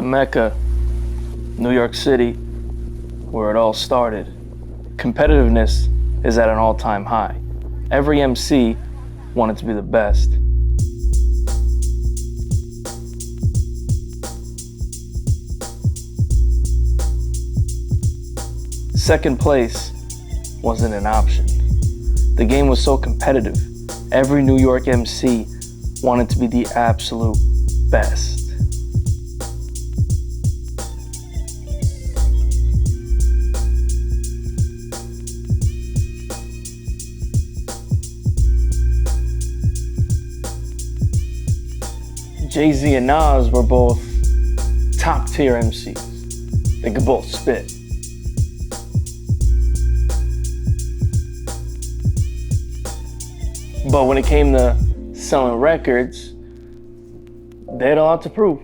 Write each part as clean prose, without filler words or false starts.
Mecca, New York City, where it all started. Competitiveness is at an all-time high. Every MC wanted to be the best. Second place wasn't an option. The game was so competitive. Every New York MC wanted to be the absolute best. Jay-Z and Nas were both top-tier MCs. They could both spit. But when it came to selling records, they had a lot to prove.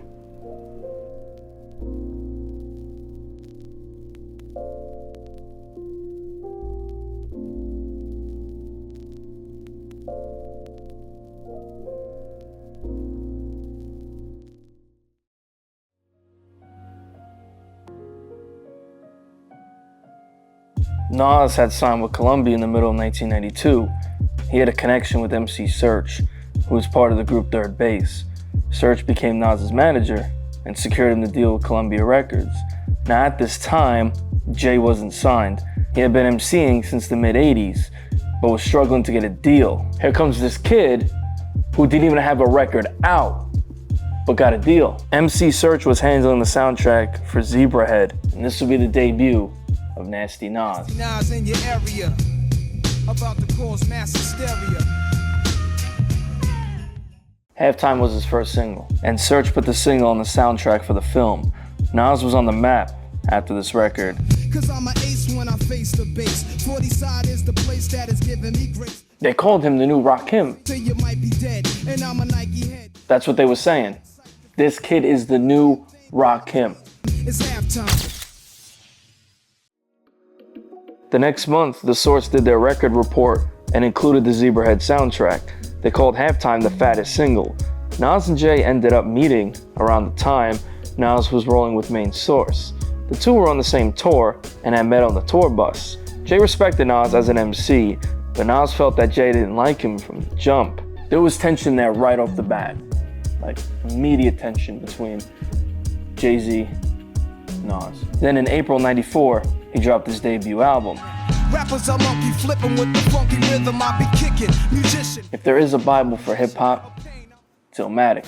Nas had signed with Columbia in the middle of 1992. He had a connection with MC Serch, who was part of the group Third Base. Serch became Nas's manager and secured him the deal with Columbia Records. Now at this time, Jay wasn't signed. He had been MCing since the mid-80s, but was struggling to get a deal. Here comes this kid who didn't even have a record out, but got a deal. MC Serch was handling the soundtrack for Zebrahead, and this would be the debut of Nasty Nas. Nas in your area, about to cause mass hysteria. Halftime was his first single, and Serch put the single on the soundtrack for the film. Nas was on the map after this record. Cause I'm an ace when I face the base. 40 side is the place that is giving me grace. They called him the new Rakim. Till you might be dead, and I'm a Nike head. That's what they were saying. This kid is the new Rakim. It's halftime. The next month, The Source did their record report and included the Zebrahead soundtrack. They called Halftime the fattest single. Nas and Jay ended up meeting around the time Nas was rolling with Main Source. The two were on the same tour and had met on the tour bus. Jay respected Nas as an MC, but Nas felt that Jay didn't like him from the jump. There was tension there right off the bat, like immediate tension between Jay-Z and Nas. Then in April '94, he dropped his debut album. Rappers are monkey flipping with the funky rhythm I be kicking. Musician. If there is a Bible for hip hop, Stillmatic.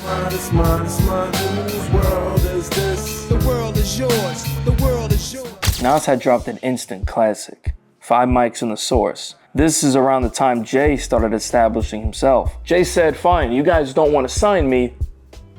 The world is yours. The world is yours. Nas had dropped an instant classic, 5 Mics in The Source. This is around the time Jay started establishing himself. Jay said, fine, you guys don't want to sign me,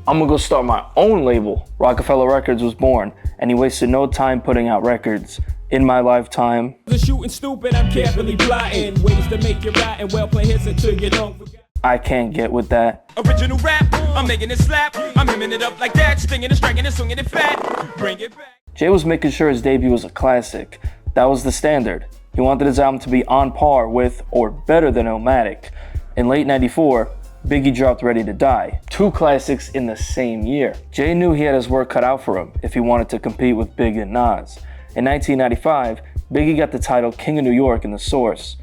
I'm gonna go start my own label. Rockefeller Records was born, and he wasted no time putting out records. In My Lifetime. The shooting stupid, I'm carefully plotting ways to make you rotten. Well, play hits until you don't forget. I Can't Get With That. Original rap, I'm making it slap. I'm hemming it up like that, stinging and striking and swinging it fat. Bring it back. Jay was making sure his debut was a classic. That was the standard. He wanted his album to be on par with or better than Illmatic. In late '94, Biggie dropped Ready to Die. 2 classics in the same year. Jay knew he had his work cut out for him if he wanted to compete with Big and Nas. In 1995, Biggie got the title King of New York in The Source.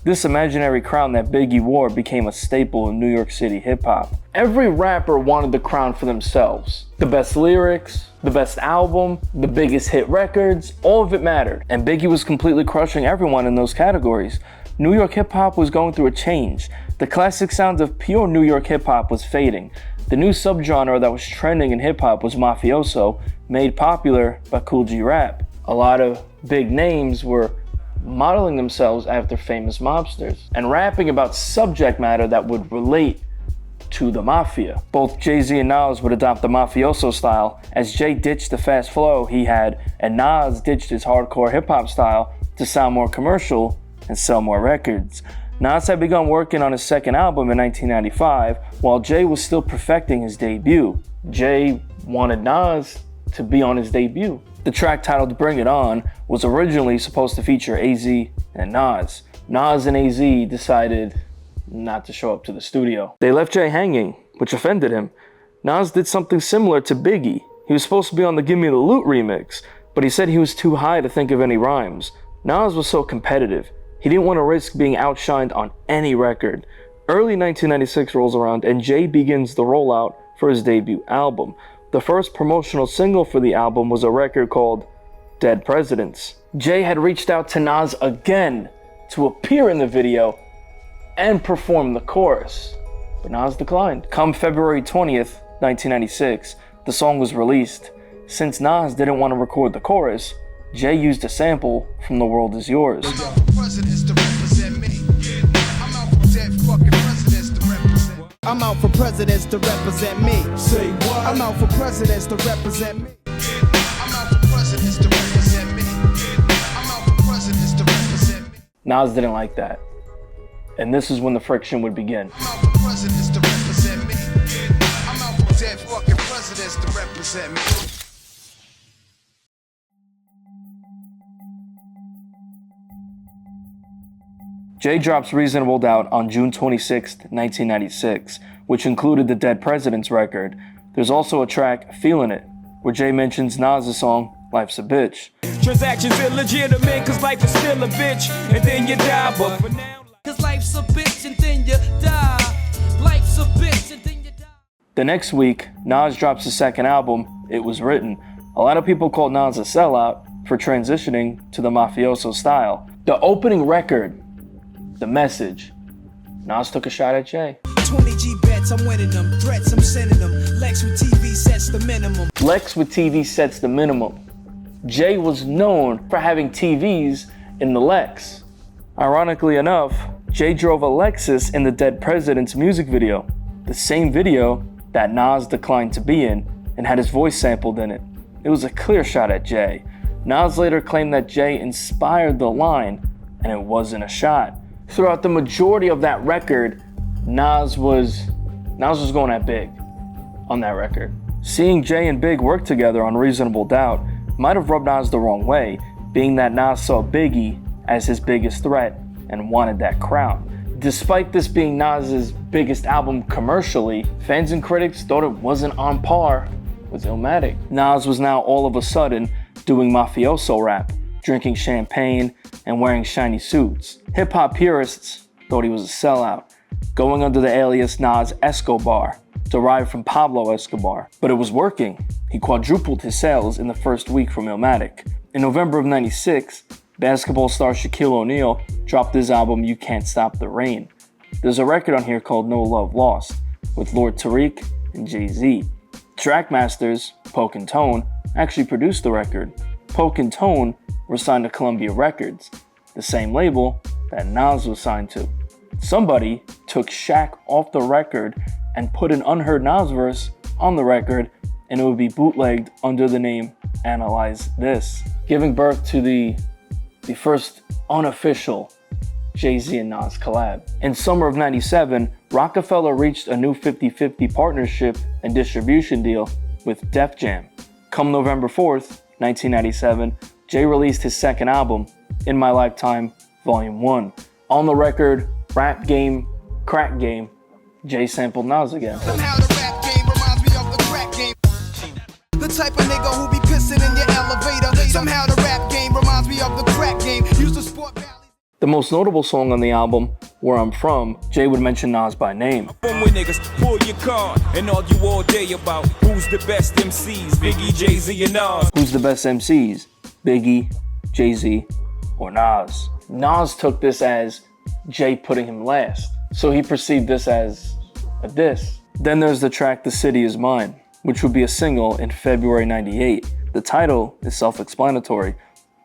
This imaginary crown that Biggie wore became a staple in New York City hip-hop. Every rapper wanted the crown for themselves. The best lyrics, the best album, the biggest hit records, all of it mattered. And Biggie was completely crushing everyone in those categories. New York hip-hop was going through a change. The classic sound of pure New York hip-hop was fading. The new subgenre that was trending in hip-hop was Mafioso, made popular by Cool G Rap. A lot of big names were modeling themselves after famous mobsters and rapping about subject matter that would relate to the mafia. Both Jay-Z and Nas would adopt the Mafioso style, as Jay ditched the fast flow he had and Nas ditched his hardcore hip-hop style to sound more commercial and sell more records. Nas had begun working on his second album in 1995 while Jay was still perfecting his debut. Jay wanted Nas to be on his debut. The track titled Bring It On was originally supposed to feature AZ and Nas. Nas and AZ decided not to show up to the studio. They left Jay hanging, which offended him. Nas did something similar to Biggie. He was supposed to be on the Gimme the Loot remix, but he said he was too high to think of any rhymes. Nas was so competitive, he didn't want to risk being outshined on any record. Early 1996 rolls around and Jay begins the rollout for his debut album. The first promotional single for the album was a record called Dead Presidents. Jay had reached out to Nas again to appear in the video and perform the chorus, but Nas declined. Come February 20th, 1996, the song was released. Since Nas didn't want to record the chorus, Jay used a sample from The World Is Yours. I'm out for presidents to represent me. Say what? I'm out for presidents to represent me. I'm out for presidents to represent me. I'm out for presidents to represent me. Nas didn't like that. And this is when the friction would begin. I'm out for presidents to represent me. I'm out for dead fucking presidents to represent me. Jay drops Reasonable Doubt on June 26, 1996, which included the Dead Presidents record. There's also a track, Feelin' It, where Jay mentions Nas' song, Life's a Bitch. Transactions illegitimate, cause life is still a bitch, and then you die, but for now, cause life's a bitch and then you die. Life's a bitch and then you die. The next week, Nas drops his second album, It Was Written. A lot of people called Nas a sellout for transitioning to the Mafioso style. The opening record, The Message, Nas took a shot at Jay. 20 G bets, I'm winning them. Threats, I'm sending them. Lex with TV sets the minimum. Lex with TV sets the minimum. Jay was known for having TVs in the Lex. Ironically enough, Jay drove a Lexus in the Dead Presidents music video, the same video that Nas declined to be in and had his voice sampled in it. It was a clear shot at Jay. Nas later claimed that Jay inspired the line, and it wasn't a shot. Throughout the majority of that record, Nas was going at Big on that record. Seeing Jay and Big work together on Reasonable Doubt might have rubbed Nas the wrong way, being that Nas saw Biggie as his biggest threat and wanted that crown. Despite this being Nas's biggest album commercially, fans and critics thought it wasn't on par with Illmatic. Nas was now all of a sudden doing mafioso rap, drinking champagne and wearing shiny suits. Hip-hop purists thought he was a sellout, going under the alias Nas Escobar, derived from Pablo Escobar. But it was working. He quadrupled his sales in the first week from Illmatic. In November of '96, basketball star Shaquille O'Neal dropped his album You Can't Stop the Rain. There's a record on here called No Love Lost, with Lord Tariq and Jay-Z. Trackmasters, Poke and Tone, actually produced the record. Poke and Tone were signed to Columbia Records, the same label that Nas was signed to. Somebody took Shaq off the record and put an unheard Nas verse on the record, and it would be bootlegged under the name Analyze This, giving birth to the first unofficial Jay-Z and Nas collab. In summer of '97, Rockefeller reached a new 50-50 partnership and distribution deal with Def Jam. Come November 4th, 1997, Jay released his second album, In My Lifetime, Volume 1. On the record, Rap Game, Crack Game, Jay sampled Nas again. Somehow the rap game reminds me of the crack game. The type of nigga who be pissing in your elevator. Somehow the rap game reminds me of the crack game. Use the sport valleys. The most notable song on the album, Where I'm From, Jay would mention Nas by name. from with niggas, pull your card and argue all day about who's the best MCs, Biggie, Jay-Z, and Nas. Who's the best MCs? Biggie, Jay-Z, or Nas? Nas took this as Jay putting him last, so he perceived this as a diss. Then there's the track The City Is Mine, which would be a single in February '98. The title is self-explanatory.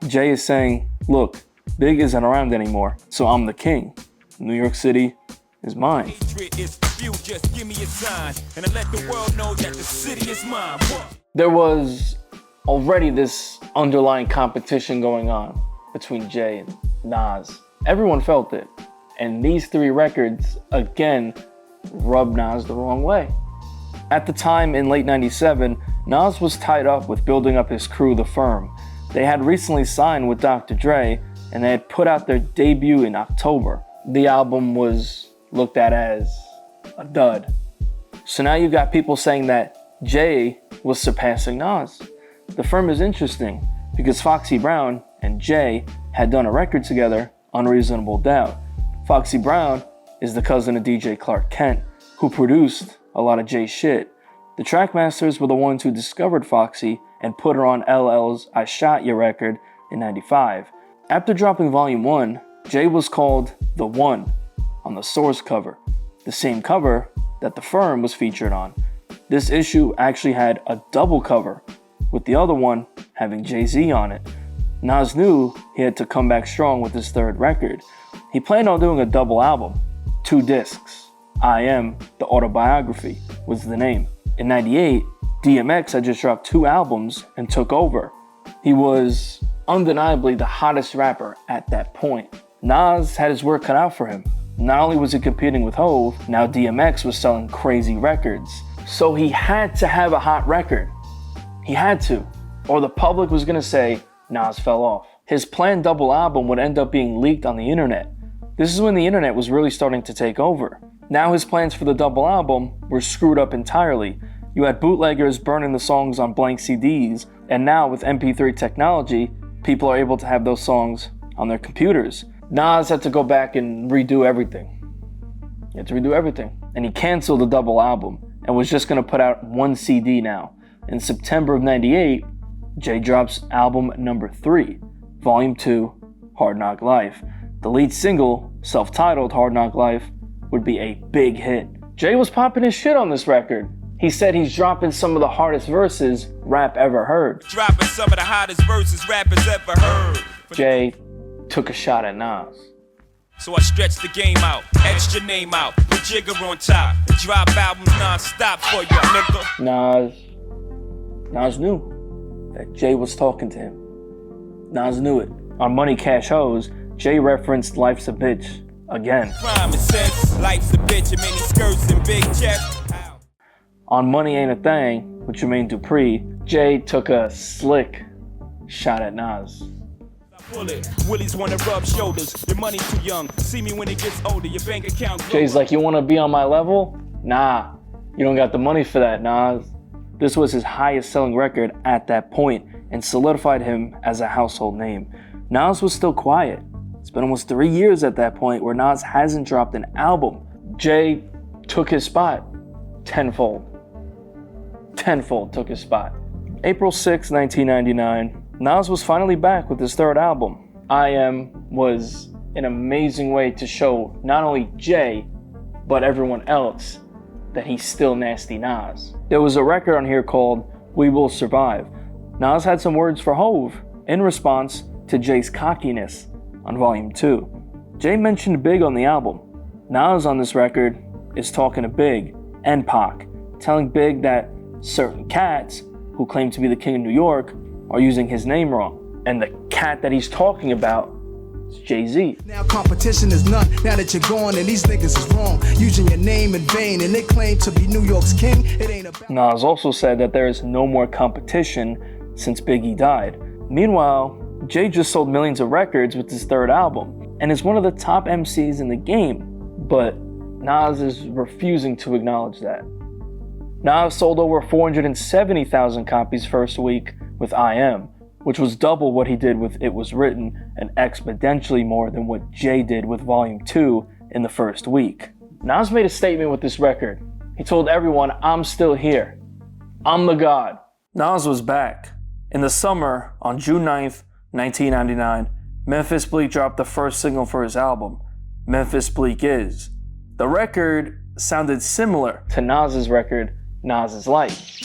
Jay is saying, look, Big isn't around anymore, so I'm the king. New York City is mine. Hatred is few, just give me a sign, and I let the world know that the city is mine. What? There was already this underlying competition going on between Jay and Nas. Everyone felt it. And these three records, again, rubbed Nas the wrong way. At the time, in late '97, Nas was tied up with building up his crew, The Firm. They had recently signed with Dr. Dre, and they had put out their debut in October. The album was looked at as a dud. So now you've got people saying that Jay was surpassing Nas. The firm is interesting because Foxy Brown and Jay had done a record together, Unreasonable Doubt. Foxy Brown is the cousin of DJ Clark Kent, who produced a lot of Jay's shit. The Trackmasters were the ones who discovered Foxy and put her on LL's I Shot Ya record in '95. After dropping Volume 1, Jay was called The One on the Source cover, the same cover that The Firm was featured on. This issue actually had a double cover, with the other one having Jay-Z on it. Nas knew he had to come back strong with his third record. He planned on doing a double album, 2 discs. I Am, the Autobiography, was the name. In '98, DMX had just dropped 2 albums and took over. He was undeniably the hottest rapper at that point. Nas had his work cut out for him. Not only was he competing with Hov, now DMX was selling crazy records. So he had to have a hot record. He had to, or the public was gonna say Nas fell off. His planned double album would end up being leaked on the internet. This is when the internet was really starting to take over. Now his plans for the double album were screwed up entirely. You had bootleggers burning the songs on blank CDs, and now with MP3 technology, people are able to have those songs on their computers. Nas had to go back and redo everything. He had to redo everything. And he canceled the double album and was just gonna put out 1 CD now. In September of '98, Jay drops album number 3, Volume 2, Hard Knock Life. The lead single, self-titled Hard Knock Life, would be a big hit. Jay was popping his shit on this record. He said he's dropping some of the hardest verses rap ever heard. Dropping some of the hottest verses rappers ever heard. Jay took a shot at Nas. So I stretched the game out, etched your name out, put Jigger on top, and drop albums non-stop for you, nigga. Nas knew that Jay was talking to him. Nas knew it. On Money Cash Hoes, Jay referenced Life's a Bitch again. Crime and sense, life's a bitch, and many skirts and big chest. On Money Ain't a Thing, with Jermaine Dupri, Jay took a slick shot at Nas. Willies wanna rub shoulders, your money too young, see me when it gets older, your bank account. Jay's like, you wanna be on my level? Nah, you don't got the money for that, Nas. This was his highest selling record at that point and solidified him as a household name. Nas was still quiet. It's been almost 3 years at that point where Nas hasn't dropped an album. Jay took his spot tenfold. Tenfold took his spot. April 6, 1999, Nas was finally back with his third album. I Am was an amazing way to show not only Jay, but everyone else that he's still nasty Nas. There was a record on here called We Will Survive. Nas had some words for Hov in response to Jay's cockiness on Volume 2. Jay mentioned Big on the album. Nas on this record is talking to Big and Pac, telling Big that certain cats who claim to be the king of New York are using his name wrong. And the cat that he's talking about is Jay-Z. Now competition is none, now that you're gone and these niggas is wrong, using your name in vain and they claim to be New York's king. It ain't about. Nas also said that there is no more competition since Biggie died. Meanwhile, Jay just sold millions of records with his third album and is one of the top MCs in the game, but Nas is refusing to acknowledge that. Nas sold over 470,000 copies first week with I Am, which was double what he did with It Was Written and exponentially more than what Jay did with Volume 2 in the first week. Nas made a statement with this record. He told everyone, I'm still here. I'm the God. Nas was back. In the summer, on June 9th, 1999, Memphis Bleek dropped the first single for his album, Memphis Bleek Is. The record sounded similar to Nas's record, Nas is Life.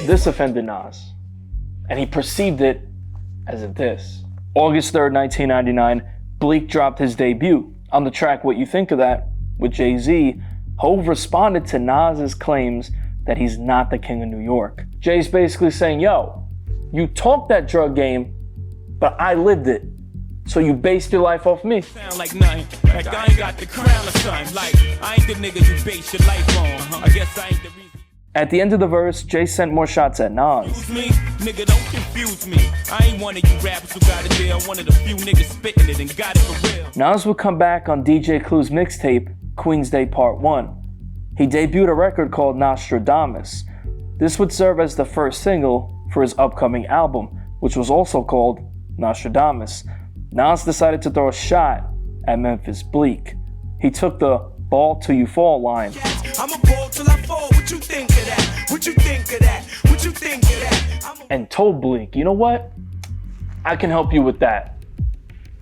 This offended Nas, and he perceived it as a diss. August 3rd, 1999, Bleek dropped his debut. On the track What You Think of That with Jay-Z, Hov responded to Nas's claims that he's not the king of New York. Jay's basically saying, yo, you talk that drug game, but I lived it. So you based your life off me. Sound like nothing, like I ain't got the crown or something. Like I ain't the nigga you base your life on. I guess I ain't the reason. At the end of the verse, Jay sent more shots at Nas. Excuse me, nigga, don't confuse me. I ain't one of you rappers who got it there. I'm one of the few niggas spitting it and got it for real. Nas would come back on DJ Clue's mixtape, Queen's Day Part 1. He debuted a record called Nostradamus. This would serve as the first single for his upcoming album, which was also called Nostradamus. Nas decided to throw a shot at Memphis Bleek. He took the ball till you fall line. I'm a ball till I fall. What you think of that? What you think of that? What you think of that? And told Bleek, you know what? I can help you with that.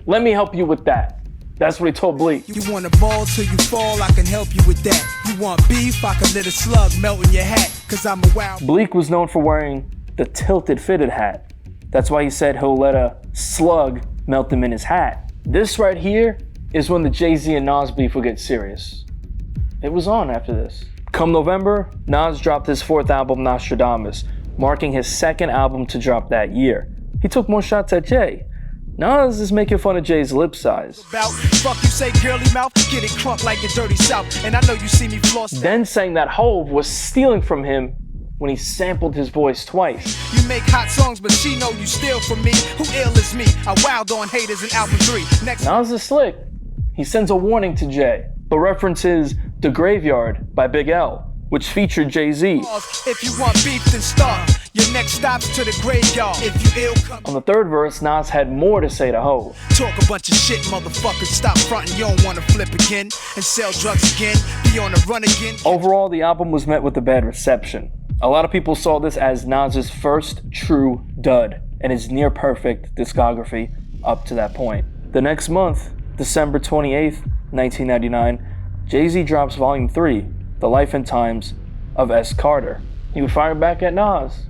Let me help you with that. That's what he told Bleek. You want a ball till you fall, I can help you with that. You want beef, I can let a slug melt in your hat, cause I'm a wild. Bleek was known for wearing the tilted fitted hat. That's why he said he'll let a slug melt him in his hat. This right here is when the Jay-Z and Nas beef would get serious. It was on after this. Come November, Nas dropped his fourth album, Nostradamus, marking his second album to drop that year. He took more shots at Jay. Nas is making fun of Jay's lip size. About fuck you say girly mouth, get it crunk like the dirty south, and I know you see me floss. Then saying that Hove was stealing from him when he sampled his voice twice. You make hot songs, but she know you steal from me. Who ill is me? I wild on haters in album 3. Next. Nas is slick. He sends a warning to Jay, but references The Graveyard by Big L, which featured Jay-Z. If you want beef, then start. Your next stop's to the graveyard. If you ill, come. On the third verse, Nas had more to say to Hove. Talk a bunch of shit, motherfuckers. Stop frontin'. You don't wanna flip again and sell drugs again. Be on the run again. Overall, the album was met with a bad reception. A lot of people saw this as Nas's first true dud and his near perfect discography up to that point. The next month, December 28th, 1999, Jay-Z drops Volume 3, The Life and Times of S. Carter. He would fire back at Nas.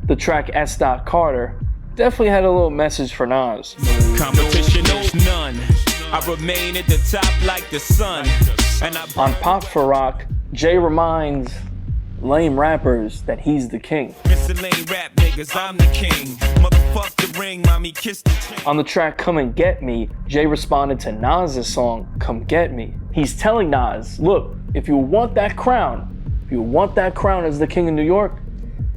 The track S. Carter definitely had a little message for Nas. Competition is none. I remain at the top like the sun. And On Pop for Rock, Jay reminds lame rappers that he's the king. Miscellaneous rap niggas, I'm the king. Motherfuck the ring, mommy, kiss the chain. On the track Come and Get Me, Jay responded to Nas's song Come Get Me. He's telling Nas, look, if you want that crown as the king of New York,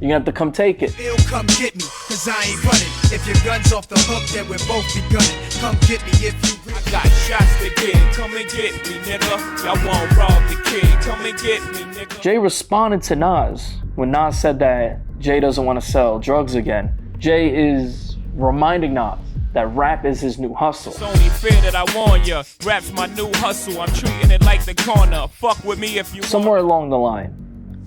you're gonna have to come take it. Ill, come get me, cause I ain't running. If your gun's off the hook, then we'll both be gunning. Come get me if you I got shots to get. Come and get me, nigga. Y'all won't rob the kid. Come and get me, nigga. Jay responded to Nas when Nas said that Jay doesn't want to sell drugs again. Jay is reminding Nas that rap is his new hustle. It's only fair that I warn ya. Rap's my new hustle. I'm treating it like the corner. Fuck with me if you Somewhere along the line,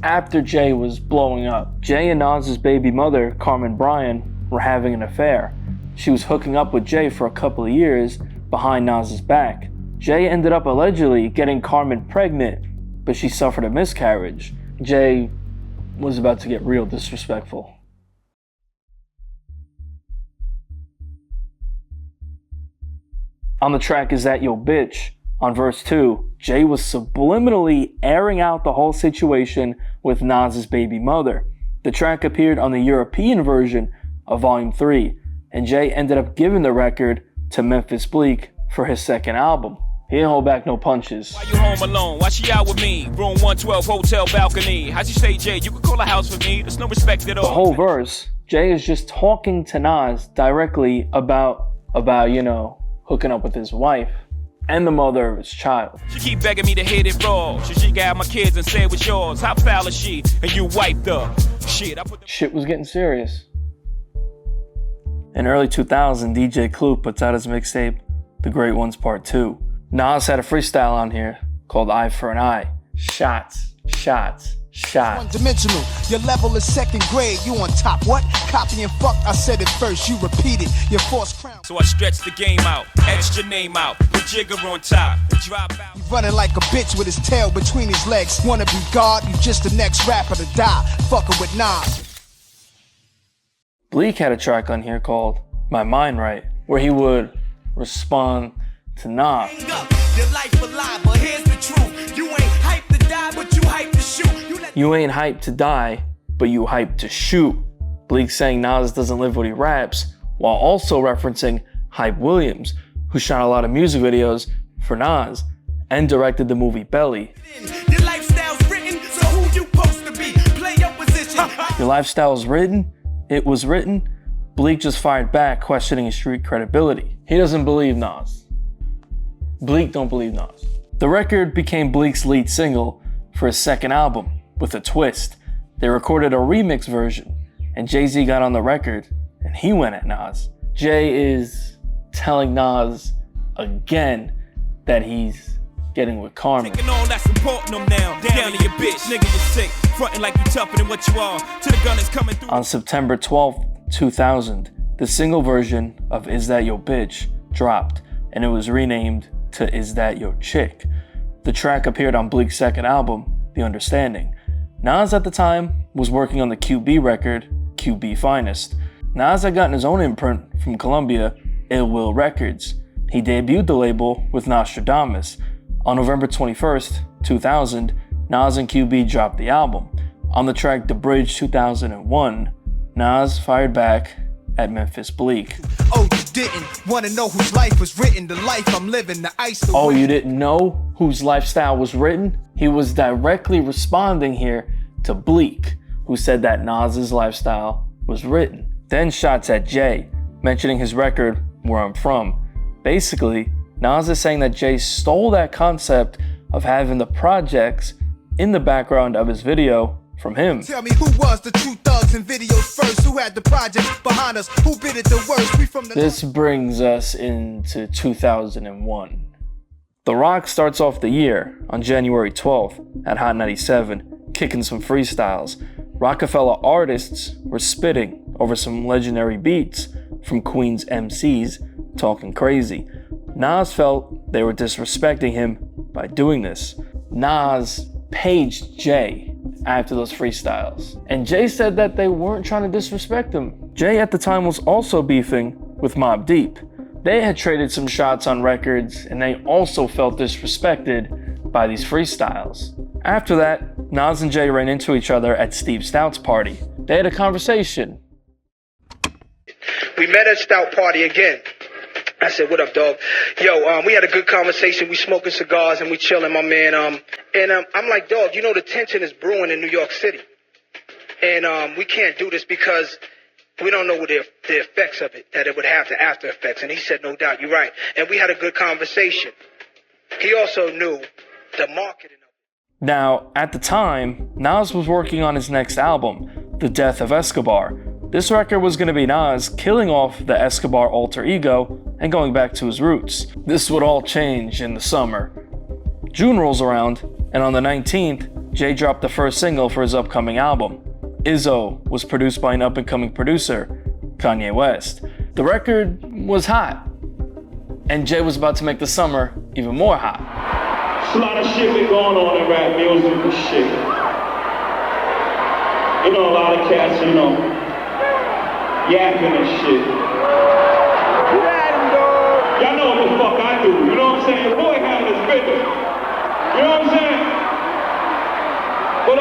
after Jay was blowing up, Jay and Nas's baby mother, Carmen Bryan, were having an affair. She was hooking up with Jay for a couple of years behind Nas's back. Jay ended up allegedly getting Carmen pregnant, but she suffered a miscarriage. Jay was about to get real disrespectful. On the track Is That Yo Bitch, on verse 2, Jay was subliminally airing out the whole situation with Nas's baby mother. The track appeared on the European version of Volume 3, and Jay ended up giving the record to Memphis Bleek for his second album. He didn't hold back no punches. Why you home alone? Why she out with me? Room 112, hotel balcony. How'd you say, Jay? You could call a house for me. There's no respect at all. The whole verse, Jay is just talking to Nas directly about hooking up with his wife and the mother of his child. She keep begging me to hit it raw. She got my kids and say it was yours. How foul is she? And you wiped up. Shit was getting serious. In early 2000, DJ Clue puts out his mixtape, The Great Ones Part 2. Nas had a freestyle on here called Eye for an Eye. Shots, shots, shots. One-dimensional, your level is second grade, you on top. What? Copy and fuck, I said it first, you repeat it, your false crown. So I stretch the game out, etched your name out, with Jigger on top, and drop out. You running like a bitch with his tail between his legs. Wanna be God, you just the next rapper to die. Fucking with Nas. Bleek had a track on here called My Mind Right, where he would respond to Nas. Your life a lie, but here's the truth. You ain't hyped to die, but you hyped to shoot. You ain't hyped to die, but you hyped to shoot. Bleek saying Nas doesn't live what he raps, while also referencing Hype Williams, who shot a lot of music videos for Nas and directed the movie Belly. Your lifestyle's written, so who you supposed to be? Play your position. Your lifestyle's written? it was written, Bleek just fired back, questioning his street credibility. He doesn't believe Nas. Bleek don't believe Nas. The record became Bleek's lead single for his second album, with a twist. They recorded a remix version, and Jay-Z got on the record, and he went at Nas. Jay is telling Nas again that he's getting with Carmen. Taking all that's important them now. Down to your bitch, nigga, you sick. Frontin' like you tougher than what you are. To the gun is coming through. On September 12th, 2000, the single version of Is That Your Bitch dropped, and it was renamed to Is That Your Chick. The track appeared on Bleek's second album, The Understanding. Nas at the time was working on the QB record, QB Finest. Nas had gotten his own imprint from Columbia, Ill Will Records. He debuted the label with Nostradamus. On November 21st, 2000, Nas and QB dropped the album. On the track The Bridge 2001, Nas fired back at Memphis Bleek. Oh, you didn't want to know whose life was written, the life I'm living, the ice. Oh, you didn't know whose lifestyle was written? He was directly responding here to Bleek, who said that Nas's lifestyle was written. Then shots at Jay, mentioning his record, Where I'm From. Basically, Nas is saying that Jay stole that concept of having the projects in the background of his video from him. Tell me who was the true thugs in videos first, who had the projects behind us, who did it the worst. We from the This brings us into 2001. The Rock starts off the year on January 12th at Hot 97, kicking some freestyles. Rockefeller artists were spitting over some legendary beats from Queen's MCs, talking crazy. Nas felt they were disrespecting him by doing this. Nas paged Jay after those freestyles, and Jay said that they weren't trying to disrespect him. Jay at the time was also beefing with Mobb Deep. They had traded some shots on records, and they also felt disrespected by these freestyles. After that, Nas and Jay ran into each other at Steve Stout's party. They had a conversation. We met at Stout party again. I said, what up, dog? Yo, we had a good conversation. We smoking cigars and we chilling, my man. I'm like, dog, you know the tension is brewing in New York City. And we can't do this because we don't know what the effects of it, that it would have, the after effects. And he said, no doubt, you're right. And we had a good conversation. He also knew the marketing of it. Now, at the time, Nas was working on his next album, The Death of Escobar. This record was going to be Nas killing off the Escobar alter ego and going back to his roots. This would all change in the summer. June rolls around, and on the 19th, Jay dropped the first single for his upcoming album. Izzo was produced by an up-and-coming producer, Kanye West. The record was hot, and Jay was about to make the summer even more hot. There's a lot of shit been going on in rap music and shit. You know, a lot of cats, you know, yapping and shit. Y'all know what the fuck I do, you know what I'm saying? The boy had his business. You know what I'm saying? But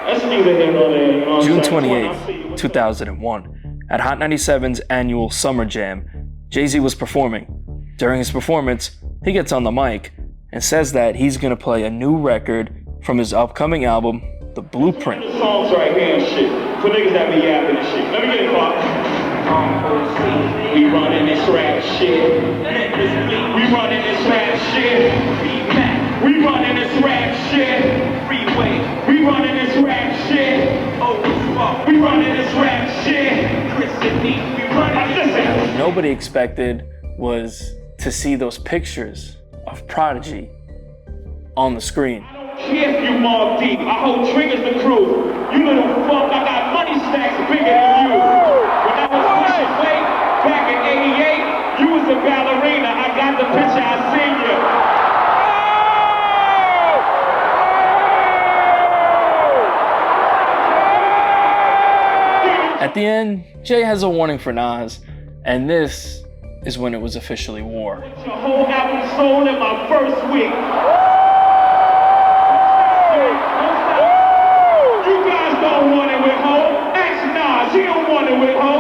that's neither here nor there, you know what I'm saying? June 28th, 2001, at Hot 97's annual Summer Jam, Jay-Z was performing. During his performance, he gets on the mic and says that he's gonna play a new record from his upcoming album, The Blueprint. The songs right here and shit, for niggas that be yapping and shit. Let me get it, Pop. We running this rap shit. We running this rap shit. We running this rap shit. Freeway. We running this rap shit. We running this rap shit. Chris and me. We running this. What nobody expected was to see those pictures of Prodigy on the screen. If you Mobb Deep, I hold triggers the crew. You little fuck, I got money stacks bigger than you. When I was pushing weight back in '88, you was a ballerina. I got the picture, I seen you. At the end, Jay has a warning for Nas, and this is when it was officially war. Your whole album sold in my first week. You guys don't want it with Ho. Ask Nas, he don't want it with Ho.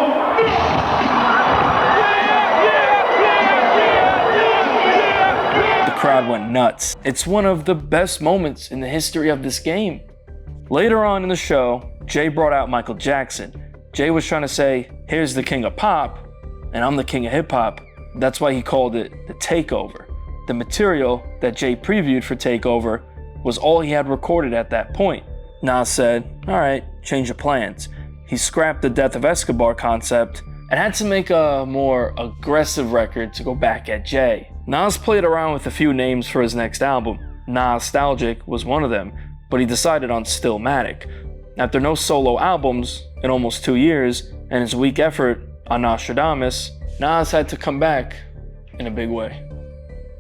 The crowd went nuts. It's one of the best moments in the history of this game. Later on in the show, Jay brought out Michael Jackson, Jay was trying to say, here's the king of pop, and I'm the king of hip hop. That's why he called it the Takeover. The material that Jay previewed for Takeover was all he had recorded at that point. Nas said, all right, change of plans. He scrapped the Death of Escobar concept and had to make a more aggressive record to go back at Jay. Nas played around with a few names for his next album. Nostalgic was one of them, but he decided on Stillmatic. After no solo albums in almost 2 years and his weak effort on Nostradamus, Nas had to come back in a big way.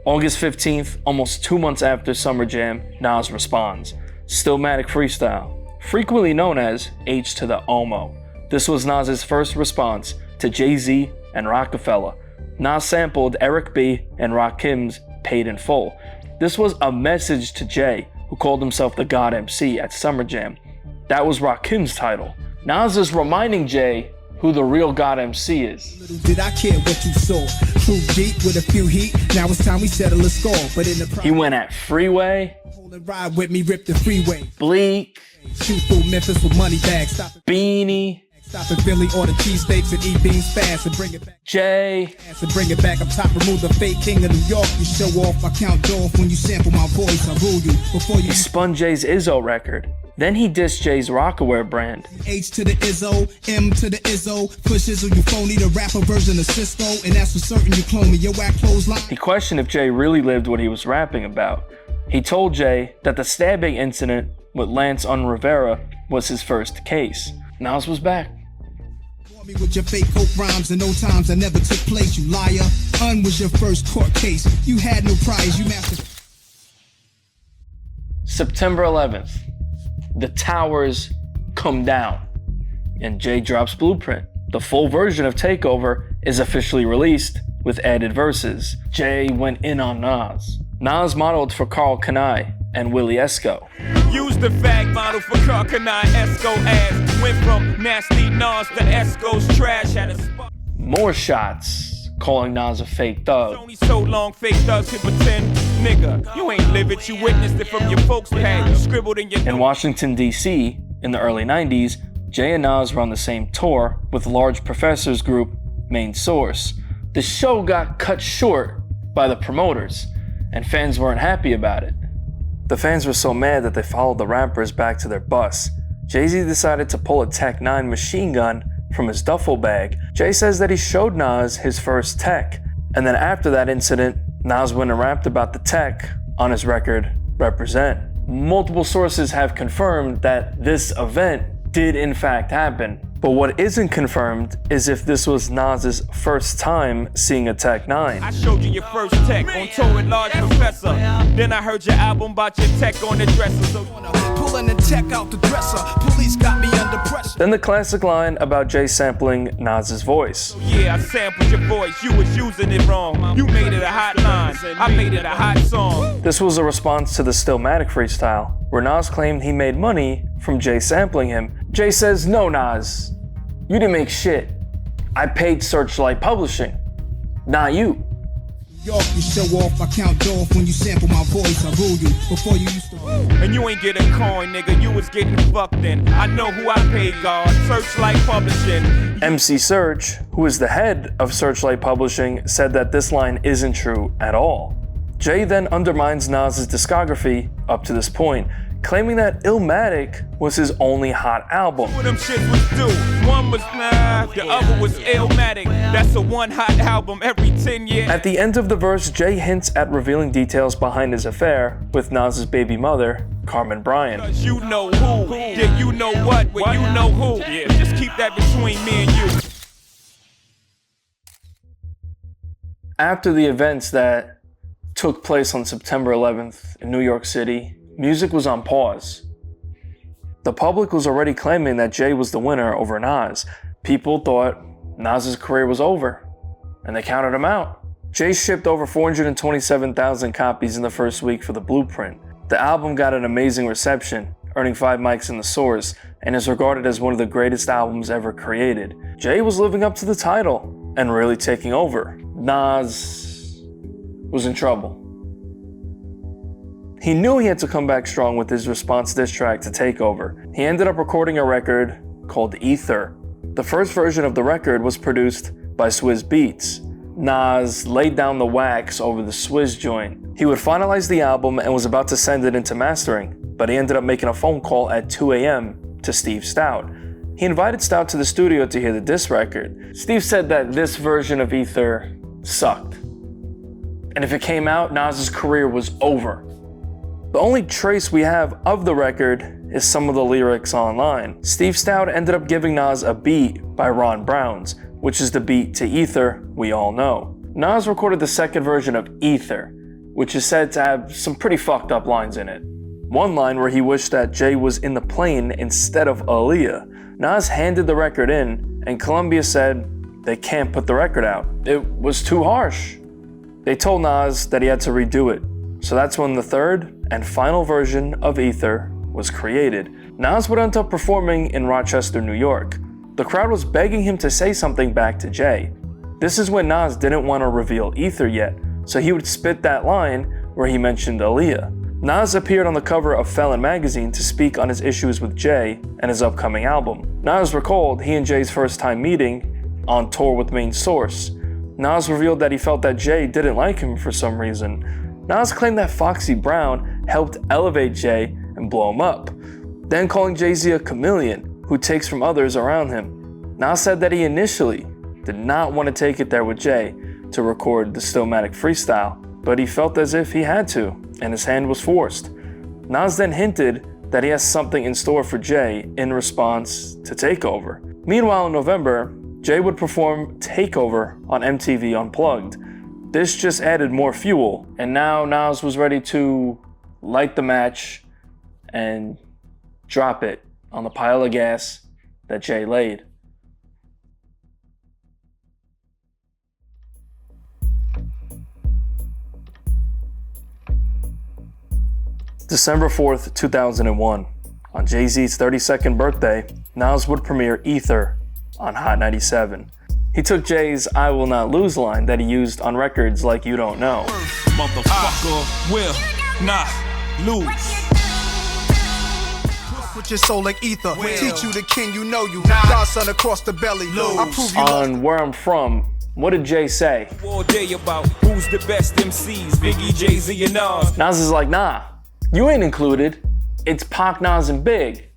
August 15th, almost 2 months after Summer Jam, Nas responds. Stillmatic Freestyle, frequently known as H to the Omo. This was Nas's first response to Jay-Z and Rockefeller. Nas sampled Eric B. and Rakim's Paid in Full. This was a message to Jay, who called himself the God MC at Summer Jam. That was Rakim's title. Nas is reminding Jay who the real God MC is. Little did I care what you saw. True deep with a few heat. Now it's time we settle a score. But in the He went at Freeway, hold and ride with me, rip the freeway. Bleak, Shoot through Memphis with money bags. Stop it. Beanie, Stop in Philly, order cheesesteaks and eat beans fast and bring it back. Jay. And bring it back up top, remove the fake king of New York. You show off, I count off when you sample my voice. I rule you before you He spun Jay's Izzo record. Then he dissed Jay's Rockaware brand. H to the Izzo, M to the Izzo. Push Izzo, you phony, the rapper version of Cisco. And that's for certain you clone me, your whack clothesline. He questioned if Jay really lived what he was rapping about. He told Jay that the stabbing incident with Lance on Rivera was his first case. Nas was back. Me with your fake coke rhymes and no times that never took place, you liar. Was your first court case. You had no prize, you mastered. September 11th, the towers come down, and Jay drops Blueprint. The full version of Takeover is officially released with added verses. Jay went in on Nas. Nas modeled for Carl Kanai and Willie Esco. Use the fag model for Carl Kanai, Esco ass. Went from nasty Nas to Esco's trash. Had a spot. More shots, calling Nas a fake thug. Only so long fake thugs can pretend. Nigga, you ain't live it, you witnessed it from your folks' pad. You scribbled in your In Washington, D.C., in the early 90s, Jay and Nas were on the same tour with Large Professor's group, Main Source. The show got cut short by the promoters, and fans weren't happy about it. The fans were so mad that they followed the rappers back to their bus. Jay-Z decided to pull a Tech 9 machine gun from his duffel bag. Jay says that he showed Nas his first tech, and then after that incident, Nas went and rapped about the tech on his record, Represent. Multiple sources have confirmed that this event did in fact happen, but what isn't confirmed is if this was Nas's first time seeing a Tech 9. I showed you your first tech on tour with Large Professor. Then I heard your album about your tech on the dresser. So Pulling the tech out the dresser. Police got me under pressure. Then the classic line about Jay sampling Nas's voice. yeah, I sampled your voice, you was using it wrong. You made it a hot line, I made it a hot song. This was a response to the Stillmatic freestyle, where Nas claimed he made money from Jay sampling him. Jay says, no Nas, you didn't make shit. I paid Searchlight Publishing, not you. York, you show off, I count off when you sample my voice. I rule you before you used to. And you ain't get a coin, nigga, you was getting fucked in. I know who I paid, God, Searchlight Publishing. MC Serch, who is the head of Searchlight Publishing, said that this line isn't true at all. Jay then undermines Nas's discography up to this point, claiming that Illmatic was his only hot album. Two of them shits was due. One was nah, the other was Illmatic. That's a one hot album every 10 years. At the end of the verse, Jay hints at revealing details behind his affair with Nas's baby mother, Carmen Bryant. Cause you know who, yeah, you know what, well, you know who. Yeah. Just keep that between me and you. After the events that took place on September 11th in New York City, music was on pause. The public was already claiming that Jay was the winner over Nas. People thought Nas's career was over, and they counted him out. Jay shipped over 427,000 copies in the first week for the Blueprint. The album got an amazing reception, earning 5 mics in the Source, and is regarded as one of the greatest albums ever created. Jay was living up to the title and really taking over. Nas was in trouble. He knew he had to come back strong with his response diss track to Takeover. He ended up recording a record called Ether, The first version of the record was produced by Swizz Beatz. Nas laid down the wax over the Swizz joint. He would finalize the album and was about to send it into mastering, but he ended up making a phone call at 2 a.m. to Steve Stoute. He invited Stoute to the studio to hear the diss record. Steve said that this version of Ether sucked, and if it came out, Nas's career was over. The only trace we have of the record is some of the lyrics online. Steve Stoute ended up giving Nas a beat by Ron Browns, which is the beat to Ether we all know. Nas recorded the second version of Ether, which is said to have some pretty fucked up lines in it. One line where he wished that Jay was in the plane instead of Aaliyah. Nas handed the record in, and Columbia said they can't put the record out. It was too harsh. They told Nas that he had to redo it. So that's when the third and final version of Ether was created. Nas would end up performing in Rochester, New York. The crowd was begging him to say something back to Jay. This is when Nas didn't want to reveal Ether yet, so he would spit that line where he mentioned Aaliyah. Nas appeared on the cover of Felon magazine to speak on his issues with Jay and his upcoming album. Nas recalled he and Jay's first time meeting on tour with Main Source. Nas revealed that he felt that Jay didn't like him for some reason. Nas claimed that Foxy Brown helped elevate Jay and blow him up, then calling Jay-Z a chameleon who takes from others around him. Nas said that he initially did not want to take it there with Jay to record the Stillmatic freestyle, but he felt as if he had to, and his hand was forced. Nas then hinted that he has something in store for Jay in response to Takeover. Meanwhile, in November, Jay would perform Takeover on MTV Unplugged. This just added more fuel, and now Nas was ready to light the match and drop it on the pile of gas that Jay laid. December 4th, 2001. On Jay-Z's 32nd birthday, Nas would premiere Ether on Hot 97. He took Jay's I Will Not Lose line that he used on records like You Don't Know. Motherfucker will not lose. With your soul like ether, teach you the king, you know you. Godson across the belly, I prove you on Where I'm From, what did Jay say? All day about who's the best MCs, Biggie, Jay-Z, and Nas. Nas is like, nah, you ain't included. It's Pac, Nas, and Big.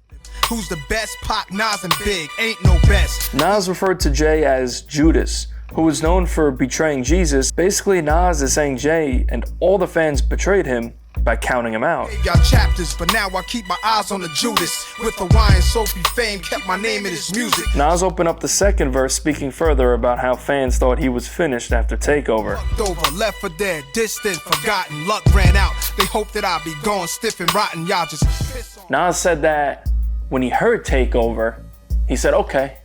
Who's the best? Pac, Nas, and Big. Ain't no best. Nas referred to Jay as Judas, who was known for betraying Jesus. Basically, Nas is saying Jay and all the fans betrayed him by counting him out. Y'all chapters, but now I keep my eyes on the Judas. With the wine, Sophie fame, kept my name in his music. Nas opened up the second verse, speaking further about how fans thought he was finished after Takeover. Over, left for dead, distant, forgotten, luck ran out. They hope that I'll be gone, stiff and rotten. Y'all just piss on. Nas said that when he heard Takeover, he said, okay,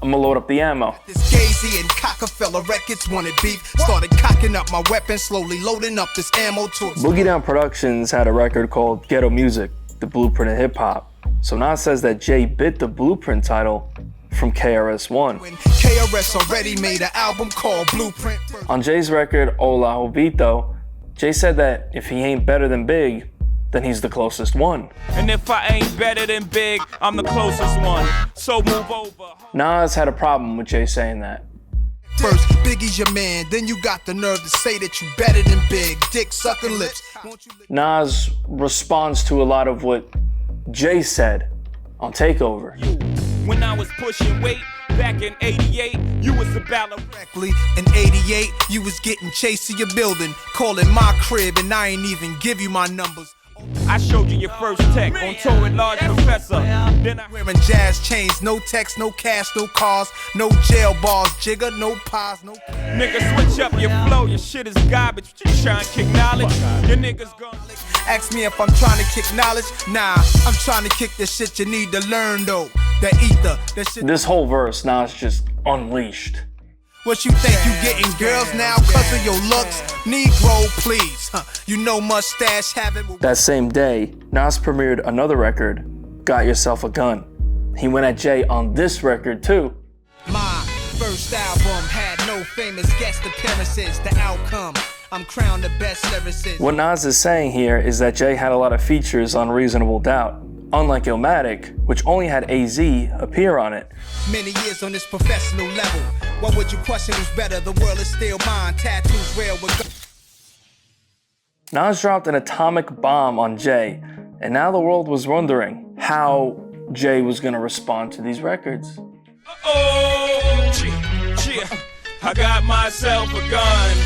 I'm gonna load up the ammo. This Jay-Z and Cockefeller records wanted beef. Started cocking up my weapon, slowly loading up this ammo to it. Boogie Down Productions had a record called Ghetto Music, the blueprint of hip hop. So Nas says that Jay bit the blueprint title from KRS-One. When KRS already made an album called Blueprint. On Jay's record, Hola Jovito, Jay said that if he ain't better than Big, then he's the closest one. And if I ain't better than Big, I'm the closest one. So move over. Nas had a problem with Jay saying that. First, Biggie's your man, then you got the nerve to say that you better than Big. Dick sucking lips. Nas responds to a lot of what Jay said on Takeover. When I was pushing weight back in 88, you was about correctly. In 88, you was getting chased to your building, calling my crib, and I ain't even give you my numbers. I showed you your first tech on tour with Large Professor. Then I wearing jazz chains, no text, no cash, no cars, no jail bars, jigger, no pies, no. Nigga, switch up your flow, your shit is garbage. You trying to kick knowledge? Your niggas gone. Ask me if I'm trying to kick knowledge. Nah, I'm trying to kick the shit you need to learn though. That ether, that shit. This whole verse, Nas just unleashed. What you think you getting girls now cause of your looks? Negro, please. You know mustache having. That same day, Nas premiered another record, Got Yourself a Gun. He went at Jay on this record too. My first album had no famous guest appearances. The outcome, I'm crowned the best lyricist. What Nas is saying here is that Jay had a lot of features on Reasonable Doubt. unlike Illmatic, which only had AZ appear on it. Many years on this professional level. What would you question who's better? The world is still mine. Tattoos real with Nas dropped an atomic bomb on Jay, and now the world was wondering how Jay was gonna respond to these records. I got myself a gun.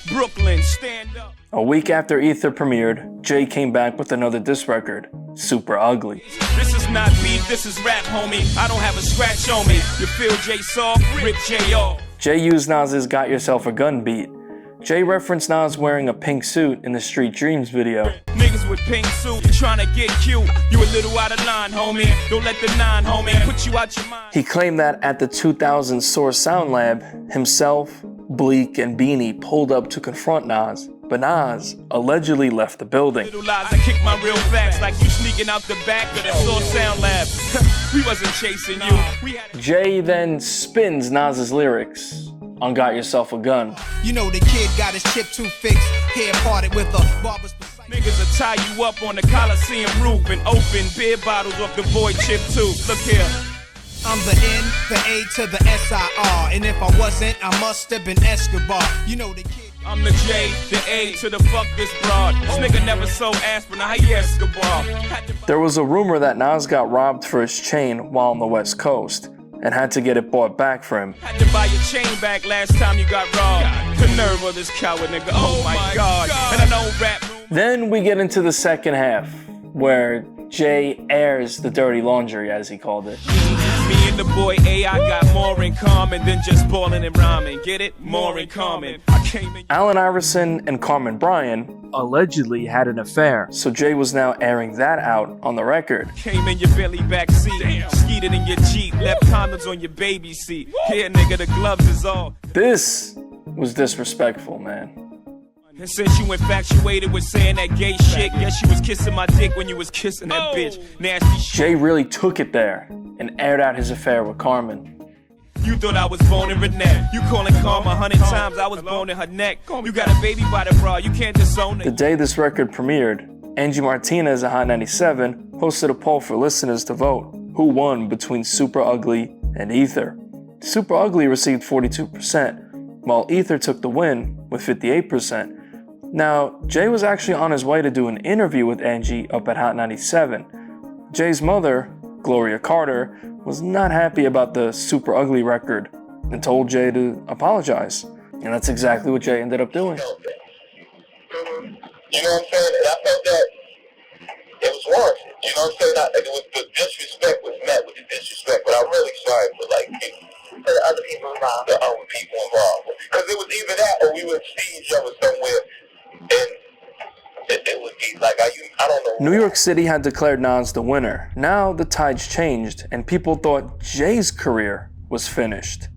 Brooklyn, stand up. A week after Ether premiered, Jay came back with another diss record, Super Ugly. This is not beef, this is rap, homie. I don't have a scratch on me. You feel Jay soft, rip Jay off. Jay used Nas's Got Yourself a Gun beat. Jay referenced Nas wearing a pink suit in the Street Dreams video. Niggas with pink suit trying to get cute. You a little out of line, homie. Don't let the nine, homie, put you out your mind. He claimed that at the 2000 Source Sound Lab, himself, Bleak, and Beanie pulled up to confront Nas, but Nas allegedly left the building. Little lies, I kick my real facts like you sneaking out the back of the Source Sound Lab. We wasn't chasing you. Jay then spins Nas's lyrics on Got Yourself a Gun. You know the kid got his chip too fixed. Hair parted with a barber's. Niggas will tie you up on the Coliseum roof and open beer bottles off the void chip too. Look here. I'm the N, the A to the S-I-R. And if I wasn't, I must have been Escobar. You know the kid. I'm the J, the A to the fuck this broad. This nigga never sold aspirin, how he Escobar. There was a rumor that Nas got robbed for his chain while on the West Coast and had to get it bought back for him. Had to buy your chain back last time you got robbed. The nerve of this coward nigga, oh my god. And I know rap. Then we get into the second half, where Jay airs the dirty laundry, as he called it. Me and the boy AI got more in common than just ballin' and rhyming. Get it? More in common. I came in. Allen Iverson and Carmen Bryan allegedly had an affair, so Jay was now airing that out on the record. Came in your Billy back seat, skeeted in your Jeep, left condoms on your baby seat. Here, nigga, the gloves is all. This was disrespectful, man. And since you infatuated with saying that gay shit, guess you was kissing my dick when you was kissing that bitch. Nasty shit. Jay really took it there and aired out his affair with Carmen. You thought I was boning Renette. You calling Karma 100 times, I was boning her neck. You got a baby by the bra, you can't disown it. The day this record premiered, Angie Martinez at Hot 97 posted a poll for listeners to vote who won between Super Ugly and Ether. Super Ugly received 42%, while Ether took the win with 58%. Now, Jay was actually on his way to do an interview with Angie up at Hot 97. Jay's mother, Gloria Carter, was not happy about the Super Ugly record and told Jay to apologize. And that's exactly what Jay ended up doing. You know what I'm saying? And I felt that it was warranted. You know what I'm saying? It was, the disrespect was met with the disrespect, but I'm really sorry for the other people involved. The other people involved. Because it was either that or we would see each other somewhere and it would be like, I don't know. New York City had declared Nas the winner. Now the tides changed and people thought Jay's career was finished.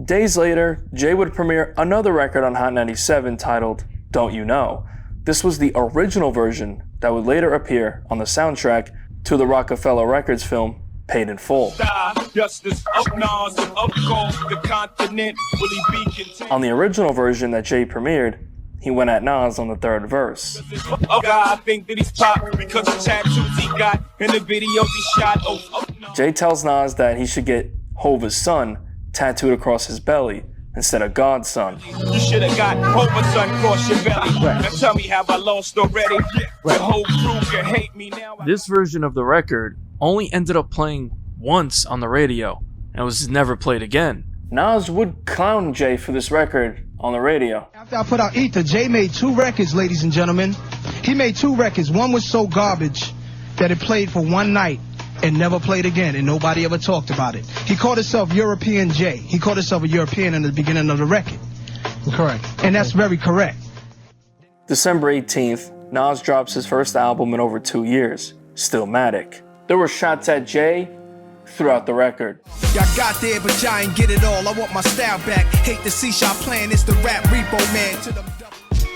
Days later, Jay would premiere another record on Hot 97 titled Don't You Know. This was the original version that would later appear on the soundtrack to the Rockefeller Records film Paid in Full. On the original version that Jay premiered, he went at Nas on the third verse. I think that he's pop because the tattoos he got in the videos he shot. Jay tells Nas that he should get Hova's son tattooed across his belly instead of God's son. You should have got Hova's son across your belly. Now tell me, have I lost already? The whole crew can hate me now. This version of the record only ended up playing once on the radio and was never played again. Nas would clown Jay for this record on the radio. After I put out Ether, Jay made 2 records, ladies and gentlemen. He made 2 records. One was so garbage that it played for one night and never played again, and nobody ever talked about it. He called himself European Jay. He called himself a European in the beginning of the record. Correct. And that's very correct. December 18th, Nas drops his first album in over 2 years, Stillmatic. There were shots at Jay throughout the record. Y'all got there, but y'all ain't get it all. I want my style back. Hate to see y'all playing. It's the rap repo man. To them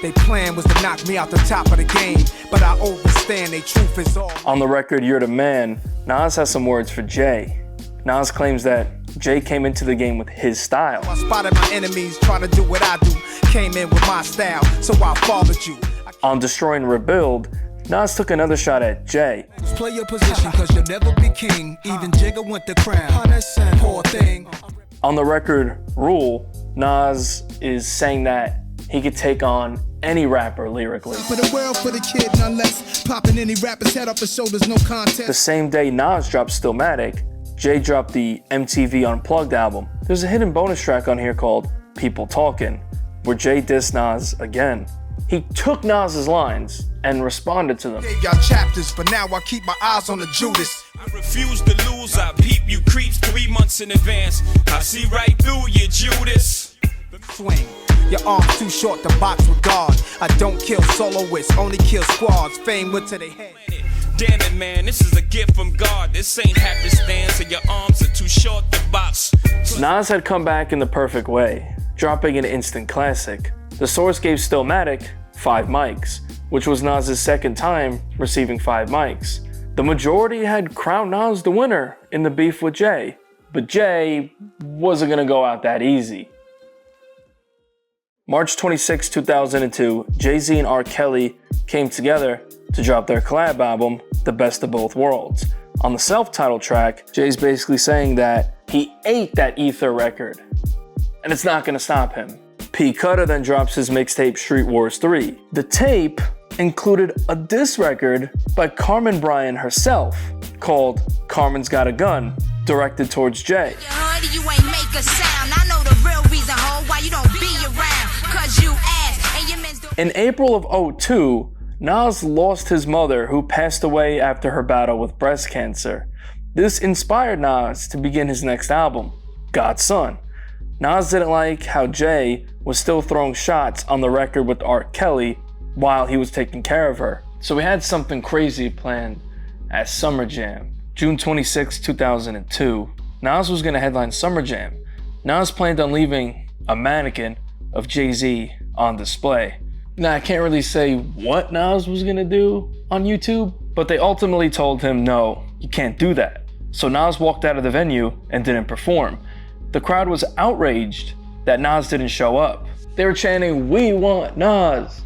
they plan was to knock me out the top of the game, but I overstand. They truth is all. On the record You're the Man, Nas has some words for Jay. Nas claims that Jay came into the game with his style. I spotted my enemies trying to do what I do. Came in with my style, so I followed you. On Destroy and Rebuild, Nas took another shot at Jay. Play your position, cause you'll never be king. Even Jigga went the crown. Poor thing. On the record Rule, Nas is saying that he could take on any rapper lyrically. For the world, for the kid, none less. Popping any rapper's head off his shoulders, no contest. The same day Nas dropped Stillmatic, Jay dropped the MTV Unplugged album. There's a hidden bonus track on here called People Talkin', where Jay dissed Nas again. He took Nas's lines and responded to them. Gave y'all chapters, but now I keep my eyes on the Judas. I refuse to lose, I peep you creeps 3 months in advance. I see right through you, Judas. Swing. Your arms too short to box with God. I don't kill soloists, only kill squads. Fame went to their head. Damn it, man, this is a gift from God. This ain't happenstance, and your arms are too short to box. Nas had come back in the perfect way, dropping an instant classic. The source gave Stillmatic 5 mics, which was Nas's second time receiving 5 mics. The majority had crowned Nas the winner in the beef with Jay, but Jay wasn't gonna go out that easy. March 26, 2002, Jay-Z and R. Kelly came together to drop their collab album, The Best of Both Worlds. On the self-titled track, Jay's basically saying that he ate that Ether record, and it's not gonna stop him. P. Cutter then drops his mixtape Street Wars 3. The tape included a diss record by Carmen Bryan herself called Carmen's Got a Gun, directed towards Jay. You ain't make a sound. I know the real reason, ho, why you don't be around. Cause you ass and your men's do. In April of 2002, Nas lost his mother, who passed away after her battle with breast cancer. This inspired Nas to begin his next album, God's Son. Nas didn't like how Jay was still throwing shots on the record with R. Kelly while he was taking care of her. So we had something crazy planned at Summer Jam. June 26, 2002, Nas was gonna headline Summer Jam. Nas planned on leaving a mannequin of Jay-Z on display. Now, I can't really say what Nas was gonna do on YouTube, but they ultimately told him, no, you can't do that. So Nas walked out of the venue and didn't perform. The crowd was outraged that Nas didn't show up. They were chanting, "We want Nas,"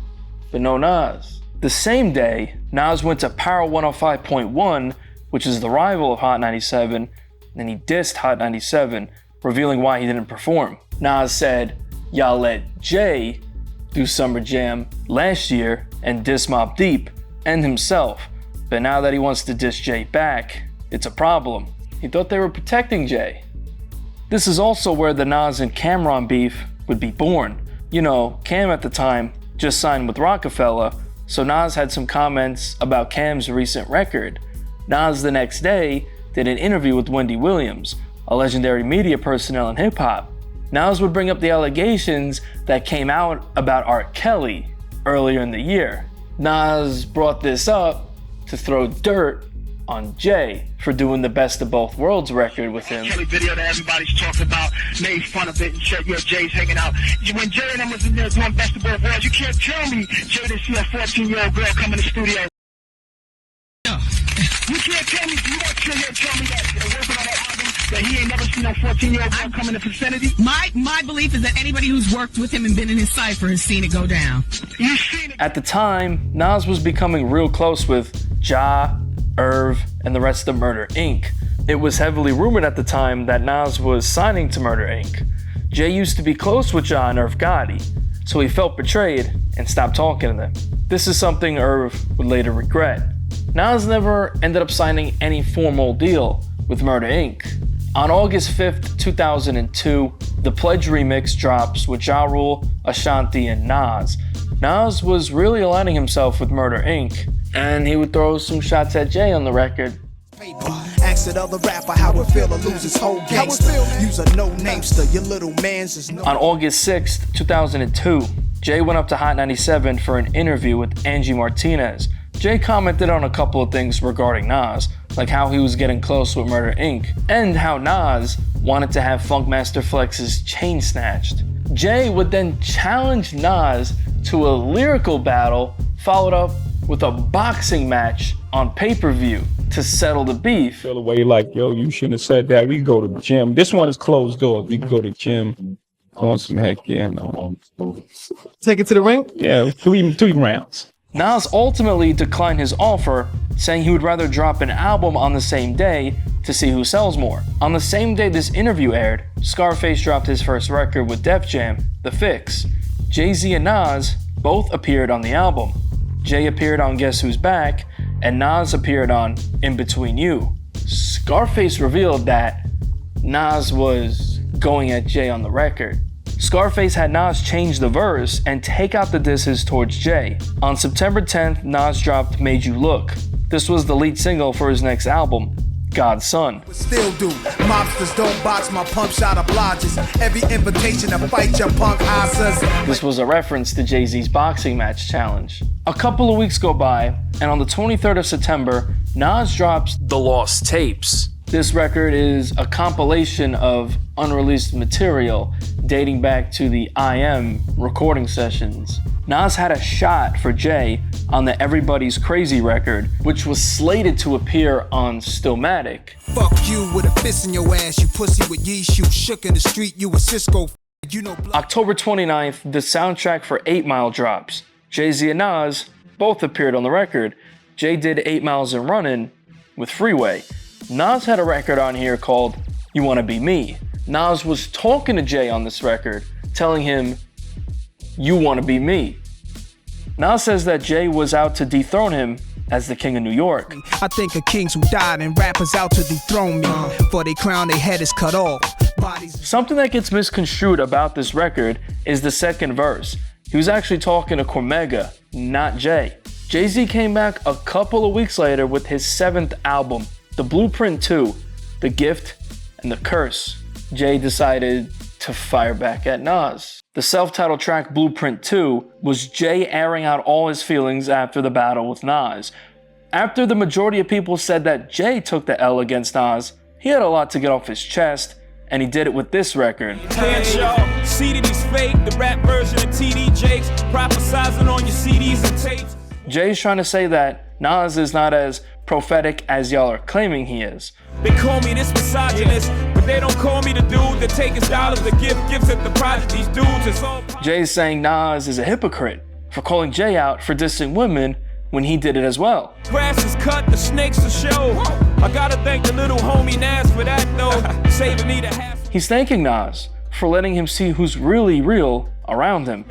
but no Nas. The same day, Nas went to Power 105.1, which is the rival of Hot 97, and he dissed Hot 97, revealing why he didn't perform. Nas said, "Y'all let Jay do Summer Jam last year and diss Mobb Deep and himself, but now that he wants to diss Jay back, it's a problem." He thought they were protecting Jay. This is also where the Nas and Cameron beef would be born. You know, Cam at the time just signed with Rockefeller, so Nas had some comments about Cam's recent record. Nas the next day did an interview with Wendy Williams, a legendary media personnel in hip-hop. Nas would bring up the allegations that came out about R. Kelly earlier in the year. Nas brought this up to throw dirt on Jay for doing the Best of Both Worlds record with him. Kelly video that everybody's talking about, made fun of it, and said, yeah, Jay's hanging out. When Jay and them was in there doing Best of Both Worlds, you can't tell me Jay didn't see a 14-year-old girl come in the studio. You can't tell me, you want to here tell me that working on that album, that he ain't never seen no 14-year-old girl come in the vicinity? My belief is that anybody who's worked with him and been in his cypher has seen it go down. You seen it? At the time, Nas was becoming real close with Ja, Irv, and the rest of Murder Inc. It was heavily rumored at the time that Nas was signing to Murder Inc. Jay used to be close with Ja and Irv Gotti, so he felt betrayed and stopped talking to them. This is something Irv would later regret. Nas never ended up signing any formal deal with Murder Inc. On August 5th, 2002, the Pledge remix drops with Ja Rule, Ashanti, and Nas. Nas was really aligning himself with Murder Inc., and he would throw some shots at Jay on the record. Ask that other rapper how it feel to lose his whole gangster. Use a no-namester, your little man's is no. On August 6th, 2002, Jay went up to Hot 97 for an interview with Angie Martinez. Jay commented on a couple of things regarding Nas, like how he was getting close with Murder Inc., and how Nas wanted to have Funkmaster Flex's chain snatched. Jay would then challenge Nas to a lyrical battle, followed up with a boxing match on pay-per-view to settle the beef. Feel away like, yo, you shouldn't have said that. We can go to the gym. This one is closed doors. We can go to the gym. On some heck, yeah, no. Take it to the ring? Yeah, three rounds. Nas ultimately declined his offer, saying he would rather drop an album on the same day to see who sells more. On the same day this interview aired, Scarface dropped his first record with Def Jam, The Fix. Jay-Z and Nas both appeared on the album. Jay appeared on Guess Who's Back, and Nas appeared on In Between You. Scarface revealed that Nas was going at Jay on the record. Scarface had Nas change the verse and take out the disses towards Jay. On September 10th, Nas dropped Made You Look. This was the lead single for his next album, God's Son. Still do. Mobsters don't box my pump shot obliges. Every invitation to fight your punk asses. This was a reference to Jay-Z's boxing match challenge. A couple of weeks go by, and on the 23rd of September, Nas drops The Lost Tapes. This record is a compilation of unreleased material dating back to the IM recording sessions. Nas had a shot for Jay on the Everybody's Crazy record, which was slated to appear on Stillmatic. Fuck you with a fist in your ass, you pussy with yeast, you shook in the street, you a Cisco. You know. October 29th, the soundtrack for 8 Mile drops. Jay-Z and Nas both appeared on the record. Jay did 8 Miles and Runnin' with Freeway. Nas had a record on here called You Wanna Be Me. Nas was talking to Jay on this record, telling him, you wanna be me. Nas says that Jay was out to dethrone him as the king of New York. I think of kings who died and rappers out to dethrone me. For they crown, their head is cut off. Something that gets misconstrued about this record is the second verse. He was actually talking to Cormega, not Jay. Jay-Z came back a couple of weeks later with his 7th album, The Blueprint 2, The Gift, and The Curse. Jay decided to fire back at Nas. The self-titled track Blueprint 2 was Jay airing out all his feelings after the battle with Nas. After the majority of people said that Jay took the L against Nas, he had a lot to get off his chest, and he did it with this record. Can't y'all see that he's fake? The rap version of TD Jakes, prophesizing on your CDs and tapes. Jay's trying to say that Nas is not as prophetic as y'all are claiming he is. They call me this misogynist, but they don't call me the dude that take his dollars to give gifts at the project. These dudes is all. Jay's saying Nas is a hypocrite for calling Jay out for dissing women when he did it as well. Grass is cut, the snakes are show. I gotta thank the little homie Nas for that though, saving me the hassle. He's thanking Nas for letting him see who's really real around him.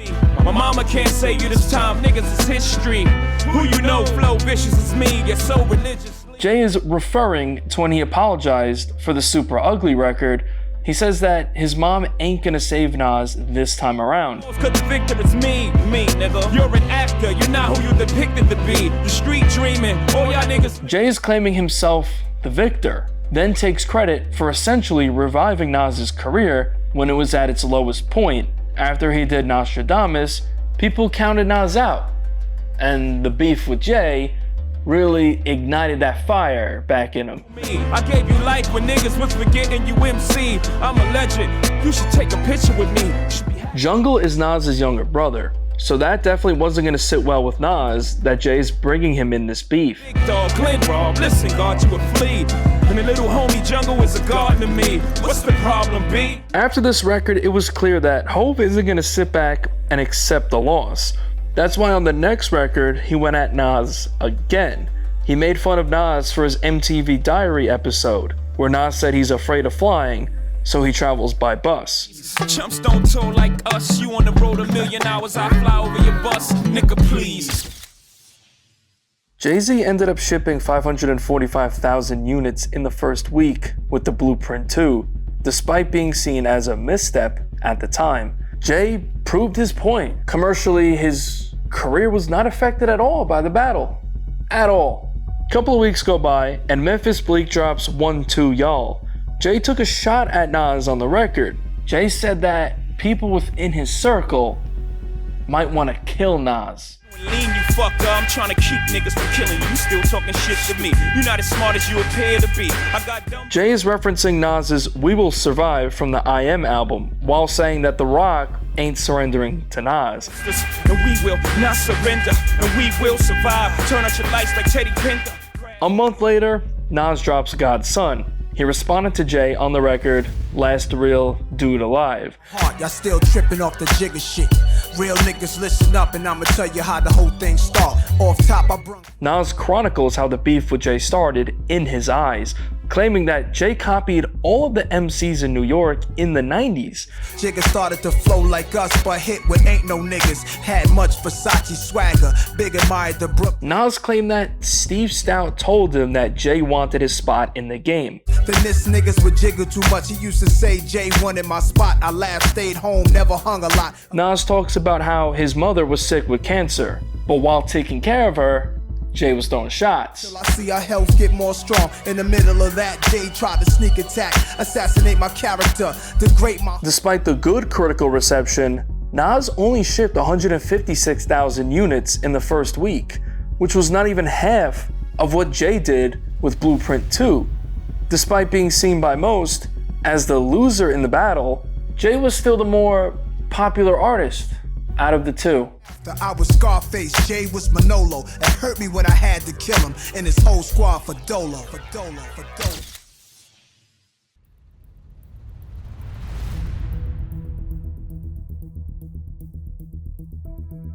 My mama can't save you this time, niggas is history. Who you know, flow vicious as me, you're so religious. Jay is referring to when he apologized for the Super Ugly record. He says that his mom ain't gonna save Nas this time around. Cause the victor is me, nigga. You're an actor, you're not who you're depicted to be. The street dreaming, all y'all niggas. Jay is claiming himself the victor, then takes credit for essentially reviving Nas's career when it was at its lowest point. After he did Nostradamus, people counted Nas out, and the beef with Jay really ignited that fire back in him. I gave you life when niggas was forgetting you MC. I'm a legend, you should take a picture with me. Jungle is Nas's younger brother, so that definitely wasn't gonna sit well with Nas that Jay's bringing him in this beef. Big dog, Glenn Rob, listen, God, you a flea. And the little homie Jungle is a garden to me. What's the problem, B? After this record, it was clear that Hov isn't gonna sit back and accept the loss. That's why on the next record, he went at Nas again. He made fun of Nas for his MTV Diary episode, where Nas said he's afraid of flying, so he travels by bus. Chumps don't tour like us, you on the road 1,000,000 hours, I fly over your bus, nigga please. Jay-Z ended up shipping 545,000 units in the first week with the Blueprint 2, despite being seen as a misstep at the time. Jay proved his point. Commercially, his career was not affected at all by the battle. At all. A couple of weeks go by, and Memphis Bleak drops 1-2 Y'all. Jay took a shot at Nas on the record. Jay said that people within his circle might want to kill Nas. Lean, you fucker, I'm trying to keep niggas from killing you. You still talking shit to me. You're not as smart as you appear to be. I got dumb. Jay is referencing Nas's We Will Survive from the IM album, while saying that The Rock ain't surrendering to Nas. And we will not surrender, and we will survive. Turn out your lights like Teddy Pinter. A month later, Nas drops God's Son. He responded to Jay on the record, last real dude alive. Y'all still tripping off the jigger shit. Real niggas listen up and I'ma tell you how the whole thing start. Off top, I brung. Nas chronicles how the beef with Jay started in his eyes, claiming that Jay copied all of the MCs in New York in the 90s. Jigga started to flow like us, but hit with ain't no niggas. Had much Versace swagger, big admired the Brook. Nas claimed that Steve Stout told him that Jay wanted his spot in the game. Then this niggas would jiggle too much. He used to say Jay wanted my spot. I laughed, stayed home, never hung a lot. Nas talks about how his mother was sick with cancer, but while taking care of her, Jay was throwing shots. Till I see our health get more strong. In the middle of that, Jay tried to sneak attack, assassinate my character, degrade my. Despite the good critical reception, Nas only shipped 156,000 units in the first week, which was not even half of what Jay did with Blueprint 2. Despite being seen by most as the loser in the battle, Jay was still the more popular artist out of the two. I was Scarface, Jay was Manolo. It hurt me when I had to kill him and his whole squad for Dolo.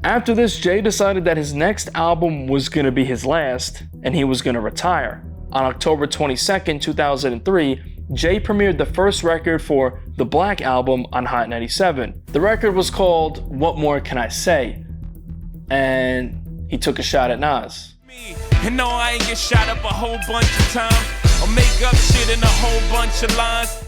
After this, Jay decided that his next album was gonna be his last, and he was gonna retire. On October 22nd, 2003, Jay premiered the first record for the Black Album on Hot 97. The record was called What More Can I Say? And he took a shot at Nas. And no, I ain't get shot up a whole bunch of times or make up shit in a whole bunch of lines.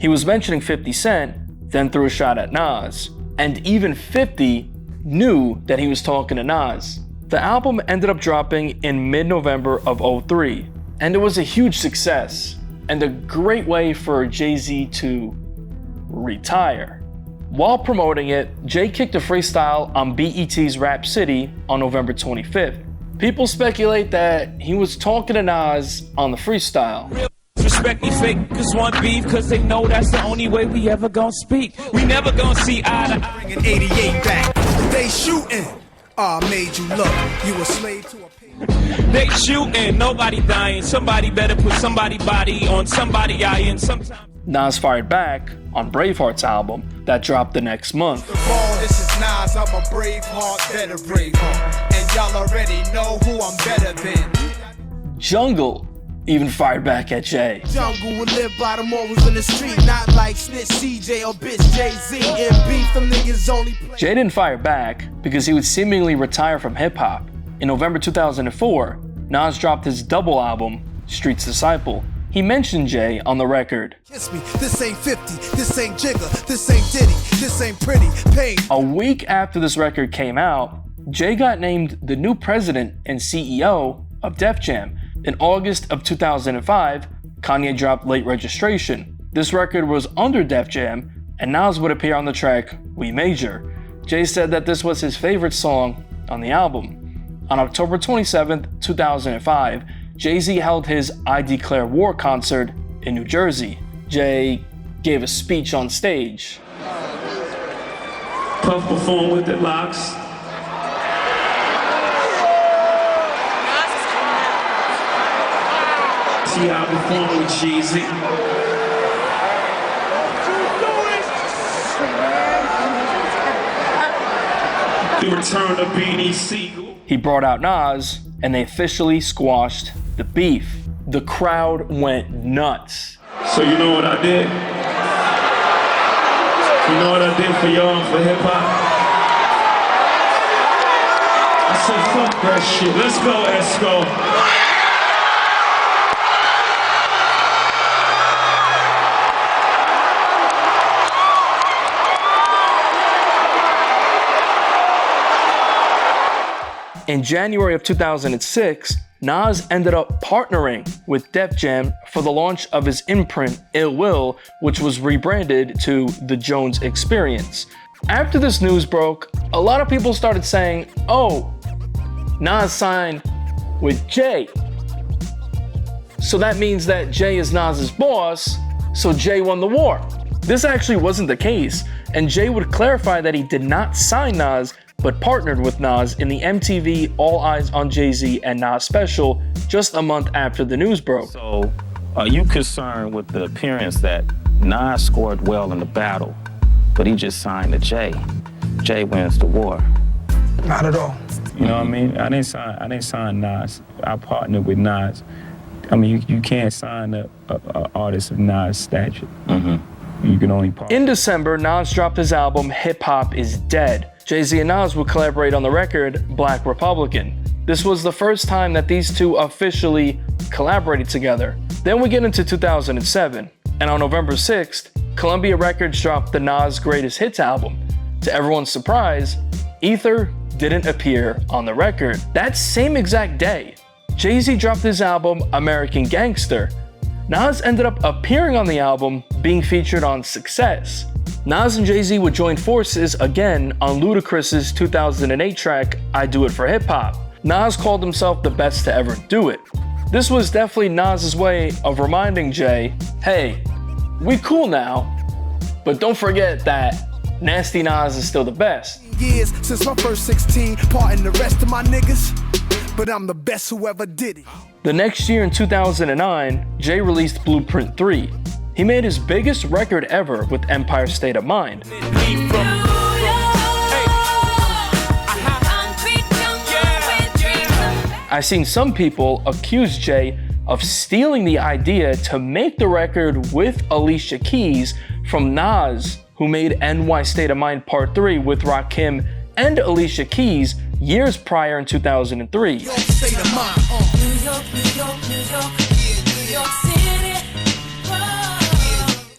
He was mentioning 50 Cent, then threw a shot at Nas. And even 50 knew that he was talking to Nas. The album ended up dropping in mid-November of 2003, and it was a huge success and a great way for Jay-Z to retire. While promoting it, Jay kicked a freestyle on BET's Rap City on November 25th. People speculate that he was talking to Nas on the freestyle. Respect me fake, cause one beef, cause they know that's the only way we ever gonna speak. We never gonna see eye to eye. Bringing 88 back, they shooting. Made you look, you a slave to a paper. They shooting, nobody dying. Somebody better put somebody body on somebody eye and sometimes. Nas fired back on Braveheart's album that dropped the next month. This is Nas, I'm a brave heart, better brave heart. And y'all already know who I'm better than. Jungle even fired back at Jay. Jungle would live by the morals in the street, not like snitch CJ or bitch Jay-Z. And beef, them niggas only play. Jay didn't fire back because he would seemingly retire from hip-hop. In November 2004, Nas dropped his double album, Street's Disciple. He mentioned Jay on the record. Kiss me, this ain't 50, this ain't Jigga, this ain't Diddy, this ain't Pretty, Pain. A week after this record came out, Jay got named the new president and CEO of Def Jam. In August of 2005, Kanye dropped Late Registration. This record was under Def Jam, and Nas would appear on the track We Major. Jay said that this was his favorite song on the album. On October 27th, 2005, Jay-Z held his I Declare War concert in New Jersey. Jay gave a speech on stage. Puff performed with the locks. T.I. performed with Jay-Z. The return of Beanie Siegel. He brought out Nas, and they officially squashed the beef. The crowd went nuts. So you know what I did? You know what I did for y'all, for hip-hop? I said, fuck that shit. Let's go, Esco. In January of 2006, Nas ended up partnering with Def Jam for the launch of his imprint, Ill Will, which was rebranded to The Jones Experience. After this news broke, a lot of people started saying, oh, Nas signed with Jay. So that means that Jay is Nas's boss, so Jay won the war. This actually wasn't the case, and Jay would clarify that he did not sign Nas, but partnered with Nas in the MTV All Eyes on Jay-Z and Nas special just a month after the news broke. So, are you concerned with the appearance that Nas scored well in the battle, but he just signed to Jay? Jay wins the war. Not at all. You know what I mean? I didn't sign Nas. I partnered with Nas. I mean, you can't sign a artist of Nas' stature. You can only partner. In December, Nas dropped his album Hip Hop Is Dead. Jay-Z and Nas would collaborate on the record Black Republican. This was the first time that these two officially collaborated together. Then we get into 2007, and on November 6th, Columbia Records dropped the Nas Greatest Hits album. To everyone's surprise, Ether didn't appear on the record. That same exact day, Jay-Z dropped his album American Gangster. Nas ended up appearing on the album, being featured on Success. Nas and Jay-Z would join forces again on Ludacris's 2008 track I Do It For Hip Hop. Nas called himself the best to ever do it. This was definitely Nas's way of reminding Jay, hey, we cool now, but don't forget that Nasty Nas is still the best. Years since my first 16, parting the rest of my niggas, but I'm the best who ever did it. The next year in 2009, Jay released Blueprint 3. He made his biggest record ever with Empire State of Mind. I've seen some people accuse Jay of stealing the idea to make the record with Alicia Keys from Nas, who made NY State of Mind Part 3 with Rakim and Alicia Keys years prior in 2003.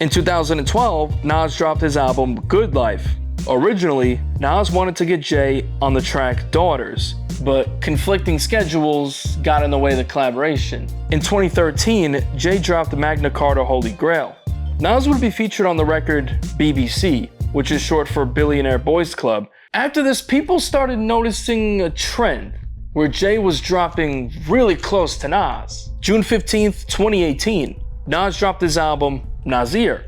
In 2012, Nas dropped his album Good Life. Originally, Nas wanted to get Jay on the track Daughters, but conflicting schedules got in the way of the collaboration. In 2013, Jay dropped Magna Carta Holy Grail. Nas would be featured on the record BBC, which is short for Billionaire Boys Club. After this, people started noticing a trend where Jay was dropping really close to Nas. June 15th, 2018, Nas dropped his album Nasir.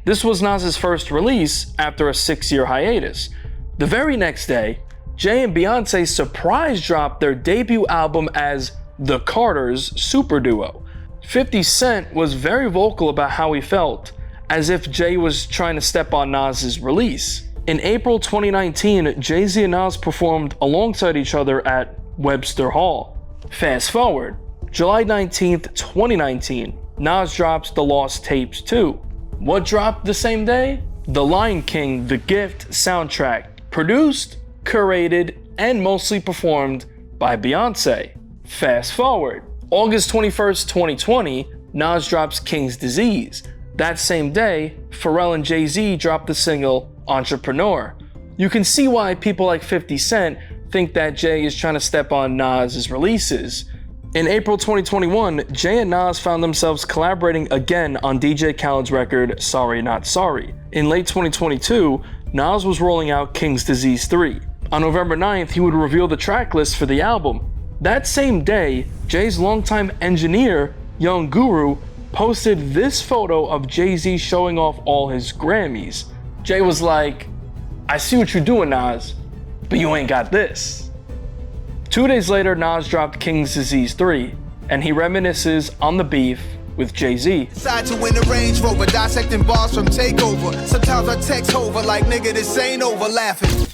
This was Nas's first release after a 6-year hiatus. The very next day, Jay and Beyonce surprise dropped their debut album as The Carters super duo. 50 Cent was very vocal about how he felt, as if Jay was trying to step on Nas's release. In April 2019, Jay-Z and Nas performed alongside each other at Webster Hall. Fast forward, July 19th, 2019, Nas drops The Lost Tapes 2. What dropped the same day? The Lion King The Gift soundtrack, produced, curated, and mostly performed by Beyonce. Fast forward, August 21st, 2020, Nas drops King's Disease. That same day, Pharrell and Jay-Z dropped the single Entrepreneur. You can see why people like 50 Cent think that Jay is trying to step on Nas's releases. In April 2021, Jay and Nas found themselves collaborating again on DJ Khaled's record Sorry Not Sorry. In late 2022, Nas was rolling out King's Disease 3. On November 9th, he would reveal the track list for the album. That same day, Jay's longtime engineer, Young Guru, posted this photo of Jay-Z showing off all his Grammys. Jay was like, I see what you're doing, Nas, but you ain't got this. 2 days later, Nas dropped King's Disease 3, and he reminisces on the beef with Jay-Z. Decide to win the Range Rover, dissecting bars from Takeover. Sometimes I text over like, nigga, this ain't over, laughing.